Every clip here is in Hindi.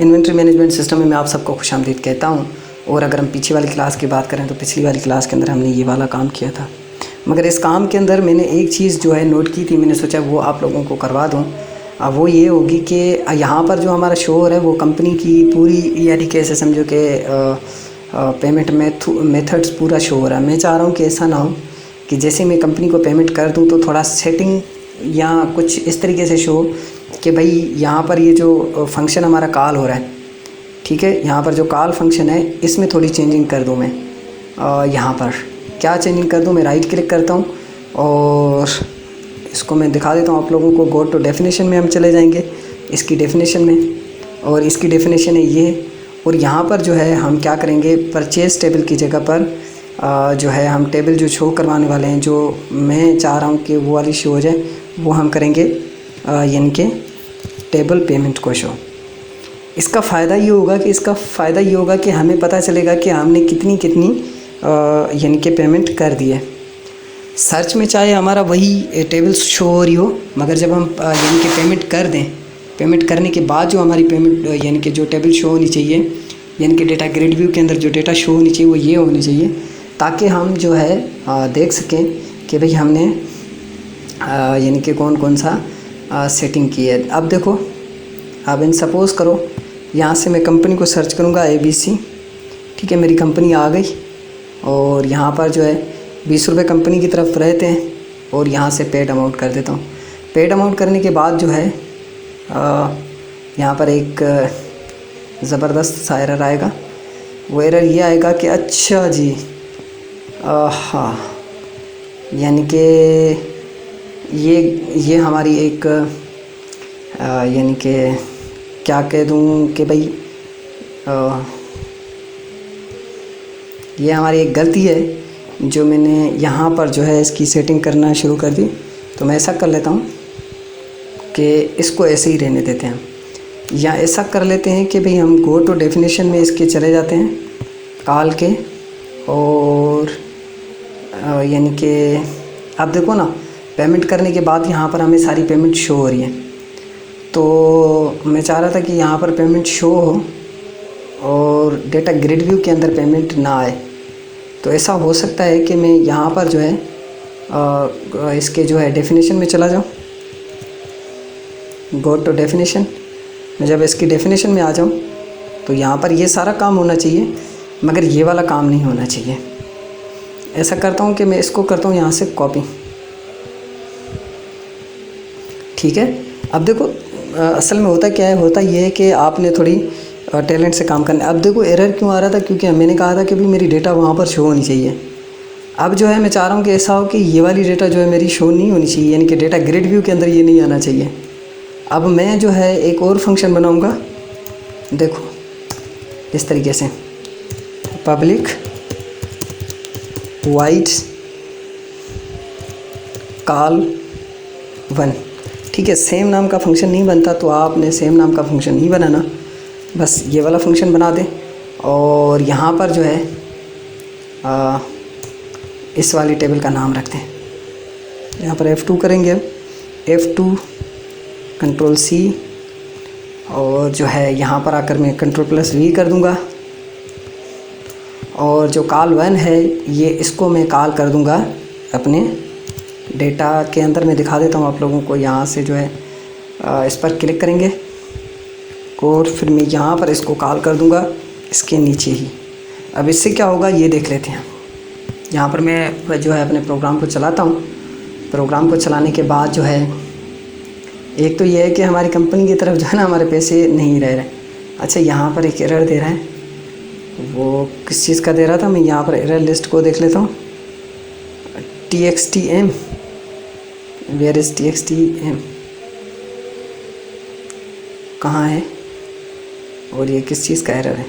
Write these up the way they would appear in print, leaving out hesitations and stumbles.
इन्वेंट्री मैनेजमेंट सिस्टम में मैं आप सबको खुशामदीद कहता हूँ। और अगर हम पीछे वाली क्लास की बात करें तो पिछली वाली क्लास के अंदर हमने ये वाला काम किया था, मगर इस काम के अंदर मैंने एक चीज़ जो है नोट की थी, मैंने सोचा वो आप लोगों को करवा दूँ। वो ये होगी कि यहाँ पर जो हमारा शो हो रहा है वो कंपनी की पूरी, यानी कैसे समझो कि पेमेंट मेथड्स पूरा शो हो रहा है। मैं चाह रहा हूँ कि ऐसा ना हो कि जैसे मैं कंपनी को पेमेंट कर दूँ तो थोड़ा सेटिंग या कुछ इस तरीके से शो कि भाई यहाँ पर ये जो फंक्शन हमारा कॉल हो रहा है, ठीक है, यहाँ पर जो कॉल फंक्शन है इसमें थोड़ी चेंजिंग कर दूँ मैं। यहाँ पर क्या चेंजिंग कर दूँ, मैं राइट क्लिक करता हूँ और इसको मैं दिखा देता हूँ आप लोगों को। गो टू डेफिनेशन में हम चले जाएंगे, इसकी डेफिनेशन में, और इसकी डेफिनेशन है ये। और यहाँ पर जो है हम क्या करेंगे, परचेज़ टेबल की जगह पर जो है हम टेबल जो शो करवाने वाले हैं, जो मैं चाह रहा हूँ कि वो वाली शो हो जाए, वो हम करेंगे यानी कि टेबल पेमेंट को शो। इसका फ़ायदा ये होगा कि हमें पता चलेगा कि हमने कितनी यानी कि पेमेंट कर दी है। सर्च में चाहे हमारा वही टेबल शो हो रही हो, मगर जब हम यानी कि पेमेंट कर दें, पेमेंट करने के बाद जो हमारी पेमेंट यानी कि जो टेबल शो होनी चाहिए, यानी कि डेटा ग्रिड व्यू के अंदर जो डेटा शो होनी चाहिए वो ये होनी चाहिए, ताकि हम जो है देख सकें कि भाई हमने यानी कि कौन कौन सा सेटिंग की है। अब देखो, अब इन सपोज़ करो यहाँ से मैं कंपनी को सर्च करूँगा ABC, ठीक है, मेरी कंपनी आ गई और यहाँ पर जो है 20 रुपये कंपनी की तरफ रहते हैं और यहाँ से पेड अमाउंट कर देता हूँ। पेड अमाउंट करने के बाद जो है यहाँ पर एक ज़बरदस्त सा एरर आएगा। वो एरर ये आएगा कि अच्छा जी, हाँ, यानी कि ये हमारी एक यानी कि क्या कह दूँ कि भाई ये हमारी एक गलती है जो मैंने यहाँ पर जो है इसकी सेटिंग करना शुरू कर दी। तो मैं ऐसा कर लेता हूँ कि इसको ऐसे ही रहने देते हैं, या ऐसा कर लेते हैं कि भाई हम गो टू डेफिनेशन में इसके चले जाते हैं कॉल के, और यानी कि अब देखो ना, पेमेंट करने के बाद यहाँ पर हमें सारी पेमेंट शो हो रही है। तो मैं चाह रहा था कि यहाँ पर पेमेंट शो हो और डेटा ग्रिड व्यू के अंदर पेमेंट ना आए। तो ऐसा हो सकता है कि मैं यहाँ पर जो है इसके जो है डेफिनेशन में चला जाऊँ, गो टू डेफिनेशन। मैं जब इसकी डेफिनेशन में आ जाऊँ तो यहाँ पर ये सारा काम होना चाहिए, मगर ये वाला काम नहीं होना चाहिए। ऐसा करता हूँ कि मैं इसको करता हूँ यहाँ से कॉपी, ठीक है। अब देखो असल में होता क्या है, होता ये है कि आपने थोड़ी टैलेंट से काम करना है। अब देखो एरर क्यों आ रहा था, क्योंकि मैंने कहा था कि भाई मेरी डेटा वहाँ पर शो होनी चाहिए। अब जो है मैं चाह रहा हूँ कि ऐसा हो कि ये वाली डेटा जो है मेरी शो नहीं होनी चाहिए, यानी कि डेटा ग्रिड व्यू के अंदर ये नहीं आना चाहिए। अब मैं जो है एक और फंक्शन बनाऊँगा, देखो इस तरीके से, पब्लिक वाइड कॉल 1, ठीक है। सेम नाम का फंक्शन नहीं बनता तो आपने सेम नाम का फंक्शन नहीं बनाना, बस ये वाला फंक्शन बना दें। और यहाँ पर जो है इस वाली टेबल का नाम रखते हैं। यहाँ पर F2 करेंगे, F2 कंट्रोल C, और जो है यहाँ पर आकर मैं कंट्रोल+V कर दूँगा। और जो कॉल 1 है ये इसको मैं कॉल कर दूँगा अपने डेटा के अंदर। मैं दिखा देता हूँ आप लोगों को। यहाँ से जो है इस पर क्लिक करेंगे और फिर मैं यहाँ पर इसको कॉल कर दूँगा इसके नीचे ही। अब इससे क्या होगा ये देख लेते हैं। यहाँ पर मैं जो है अपने प्रोग्राम को चलाता हूँ। प्रोग्राम को चलाने के बाद जो है एक तो ये है कि हमारी कंपनी की तरफ जो है ना हमारे पैसे नहीं रह रहे। अच्छा, यहाँ पर एक एरर दे रहा है, वो किस चीज़ का दे रहा था, मैं यहाँ पर एरर लिस्ट को देख लेता हूँ। TXTM, वेयर इज़ TXTM, कहाँ है, और ये किस चीज़ का एरर है।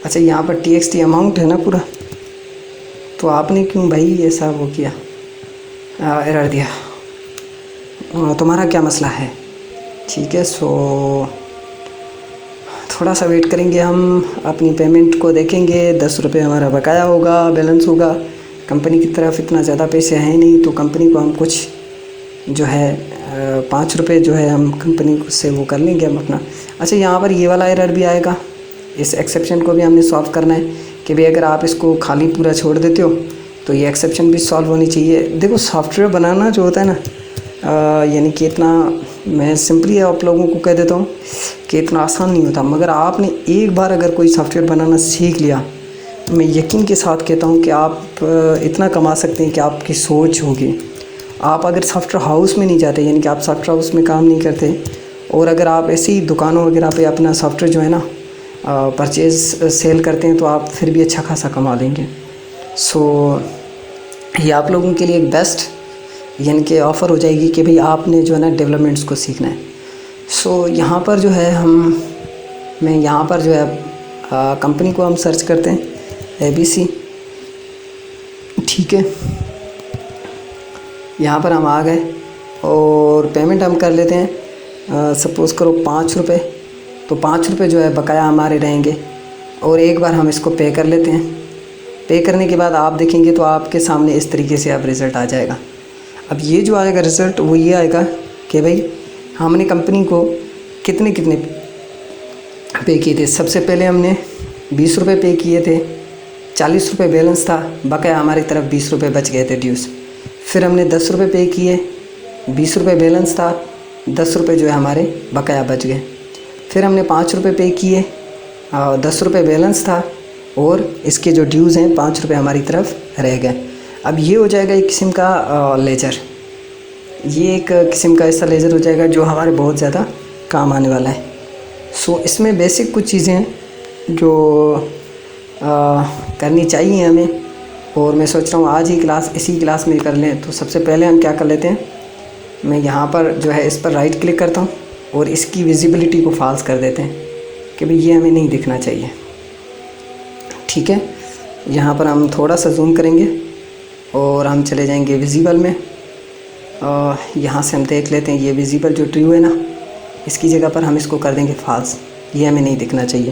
अच्छा, यहाँ पर TXT अमाउंट है ना पूरा, तो आपने क्यों भाई ऐसा वो किया, एरर दिया, तुम्हारा क्या मसला है, ठीक है। सो थोड़ा सा वेट करेंगे, हम अपनी पेमेंट को देखेंगे। 10 रुपये हमारा बकाया होगा, बैलेंस होगा। कंपनी की तरफ इतना ज़्यादा पैसे हैं नहीं, तो कंपनी को हम कुछ जो है ₹5 जो है हम कंपनी से वो कर लेंगे हम अपना। अच्छा, यहाँ पर ये वाला एरर भी आएगा, इस एक्सेप्शन को भी हमने सॉल्व करना है कि भाई अगर आप इसको खाली पूरा छोड़ देते हो तो ये एक्सेप्शन भी सॉल्व होनी चाहिए। देखो सॉफ्टवेयर बनाना जो होता है ना, यानी कि इतना, मैं सिंपली आप लोगों को कह देता हूँ कि इतना आसान नहीं होता, मगर आपने एक बार अगर कोई सॉफ्टवेयर बनाना सीख लिया, मैं यकीन के साथ कहता हूँ कि आप इतना कमा सकते हैं कि आपकी सोच होगी। आप अगर सॉफ्टवेयर हाउस में नहीं जाते, यानी कि आप सॉफ्टवेयर हाउस में काम नहीं करते, और अगर आप ऐसी दुकानों वगैरह पे अपना सॉफ्टवेयर जो है ना परचेज़ सेल करते हैं, तो आप फिर भी अच्छा खासा कमा लेंगे। सो ये आप लोगों के लिए एक बेस्ट यानी कि ऑफ़र हो जाएगी कि भाई आपने जो है ना डेवलपमेंट्स को सीखना है। सो यहाँ पर जो है मैं यहाँ पर जो है कंपनी को हम सर्च करते हैं ABC, ठीक है। यहाँ पर हम आ गए और पेमेंट हम कर लेते हैं, सपोज़ करो ₹5, तो ₹5 जो है बकाया हमारे रहेंगे, और एक बार हम इसको पे कर लेते हैं। पे करने के बाद आप देखेंगे तो आपके सामने इस तरीके से अब रिज़ल्ट आ जाएगा। अब ये जो आएगा रिज़ल्ट वो ये आएगा कि भाई हमने कंपनी को कितने पे किए थे। सबसे पहले हमने ₹20 पे किए थे, ₹40 बैलेंस था, बकाया हमारी तरफ ₹20 बच गए थे ड्यूज़। फिर हमने ₹10 पे किए, ₹20 बैलेंस था, ₹10 जो है हमारे बकाया बच गए। फिर हमने ₹5 पे किए, ₹10 बैलेंस था, और इसके जो ड्यूज़ हैं ₹5 हमारी तरफ रह गए। अब ये हो जाएगा एक किस्म का लेजर, ये एक किस्म का ऐसा लेजर हो जाएगा जो हमारे बहुत ज़्यादा काम आने वाला है। सो इसमें बेसिक कुछ चीज़ें हैं जो करनी चाहिए हमें, और मैं सोच रहा हूँ आज ही इसी क्लास में कर लें। तो सबसे पहले हम क्या कर लेते हैं, मैं यहाँ पर जो है इस पर राइट क्लिक करता हूँ और इसकी विजिबिलिटी को फॉल्स कर देते हैं कि भाई ये हमें नहीं दिखना चाहिए, ठीक है। यहाँ पर हम थोड़ा सा जूम करेंगे और हम चले जाएंगे विजिबल में, यहाँ से हम देख लेते हैं ये विजिबल जो ट्रू है ना, इसकी जगह पर हम इसको कर देंगे फॉल्स, ये हमें नहीं दिखना चाहिए,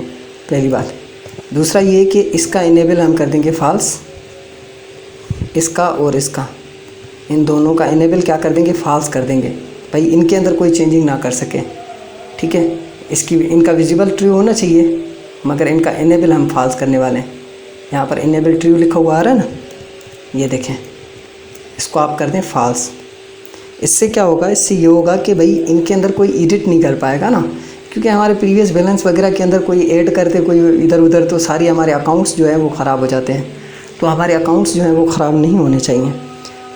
पहली बात। दूसरा ये कि इसका इनेबल हम कर देंगे फॉल्स, इसका और इसका, इन दोनों का इनेबल क्या कर देंगे, फॉल्स कर देंगे, भाई इनके अंदर कोई चेंजिंग ना कर सके, ठीक है। इनका विजिबल ट्रू होना चाहिए, मगर इनका इनेबल हम फॉल्स करने वाले हैं। यहाँ पर इनेबल ट्रू लिखा हुआ आ रहा है ना, ये देखें, इसको आप कर दें फॉल्स। इससे क्या होगा, इससे ये होगा कि भाई इनके अंदर कोई एडिट नहीं कर पाएगा ना, क्योंकि हमारे प्रीवियस बैलेंस वगैरह के अंदर कोई ऐड करते कोई इधर उधर, तो सारी हमारे अकाउंट्स जो है वो ख़राब हो जाते हैं। तो हमारे अकाउंट्स जो हैं वो ख़राब नहीं होने चाहिए,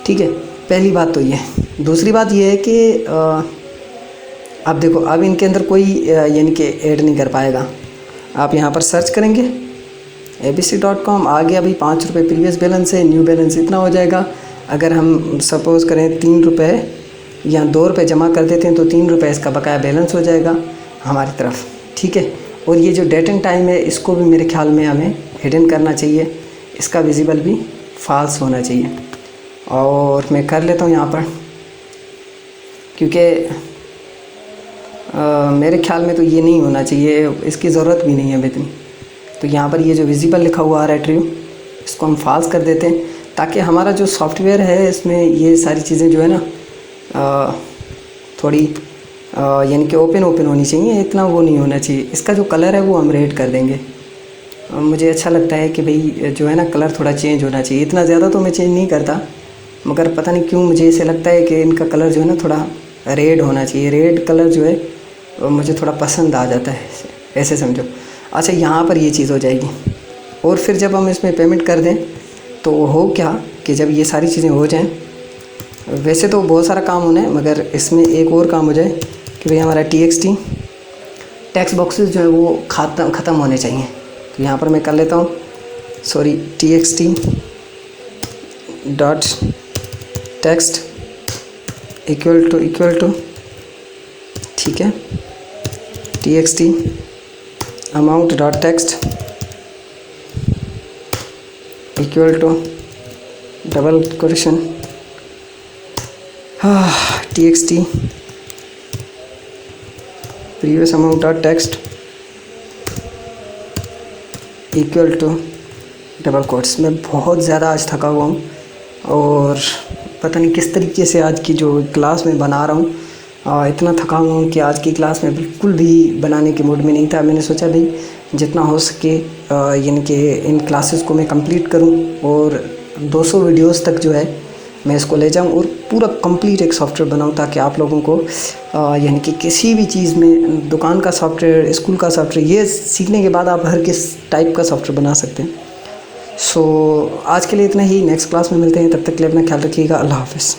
ठीक है। पहली बात तो ये। दूसरी बात ये है कि अब देखो, अब इनके अंदर कोई यानी कि ऐड नहीं कर पाएगा। आप यहाँ पर सर्च करेंगे abc.com, आ गया भाई ₹5 प्रीवियस बैलेंस है, न्यू बैलेंस इतना हो जाएगा। अगर हम सपोज़ करें ₹3 या ₹2 जमा कर देते हैं तो ₹3 इसका बकाया बैलेंस हो जाएगा हमारी तरफ, ठीक है। और ये जो डेट एंड टाइम है इसको भी मेरे ख्याल में हमें हिडन करना चाहिए, इसका विजिबल भी फॉल्स होना चाहिए। और मैं कर लेता हूँ यहाँ पर, क्योंकि मेरे ख्याल में तो ये नहीं होना चाहिए, इसकी ज़रूरत भी नहीं है इतनी। तो यहाँ पर ये जो विजिबल लिखा हुआ आ रहा है ट्रू, इसको हम फॉल्स कर देते हैं, ताकि हमारा जो सॉफ्टवेयर है इसमें ये सारी चीज़ें जो है ना थोड़ी यानी कि ओपन होनी चाहिए, इतना वो नहीं होना चाहिए। इसका जो कलर है वो हम रेड कर देंगे। मुझे अच्छा लगता है कि भाई जो है ना कलर थोड़ा चेंज होना चाहिए, इतना ज़्यादा तो मैं चेंज नहीं करता, मगर पता नहीं क्यों मुझे ऐसे लगता है कि इनका कलर जो है ना थोड़ा रेड होना चाहिए। रेड कलर जो है मुझे थोड़ा पसंद आ जाता है, ऐसे समझो। अच्छा, यहाँ पर ये चीज़ हो जाएगी, और फिर जब हम इसमें पेमेंट कर दें तो हो क्या कि जब ये सारी चीज़ें हो जाएं, वैसे तो बहुत सारा काम होना है, मगर इसमें एक और काम हो जाए कि भाई हमारा TXT टेक्स्ट बॉक्सेस जो है वो ख़त्म होने चाहिए। तो यहाँ पर मैं कर लेता हूँ, sorry, TXT dot text equal to ठीक है, TXT amount dot text equal to double question TXT previous amount dot text equal to double quotes. मैं बहुत ज़्यादा आज थका हुआ हूँ और पता नहीं किस तरीके से आज की जो क्लास में बना रहा हूँ, इतना थका हुआ हूँ कि आज की क्लास में बिल्कुल भी बनाने के मूड में नहीं था। मैंने सोचा भाई जितना हो सके यानी कि इन क्लासेस को मैं कंप्लीट करूँ और 200 वीडियोस तक जो है मैं इसको ले जाऊँ और पूरा कंप्लीट एक सॉफ्टवेयर बनाऊँ, ताकि आप लोगों को यानी कि किसी भी चीज़ में, दुकान का सॉफ्टवेयर, स्कूल का सॉफ्टवेयर, ये सीखने के बाद आप हर किस टाइप का सॉफ्टवेयर बना सकते हैं। सो आज के लिए इतना ही। नेक्स्ट क्लास में मिलते हैं, तब तक के लिए अपना ख्याल रखिएगा। अल्लाह हाफ़िज़।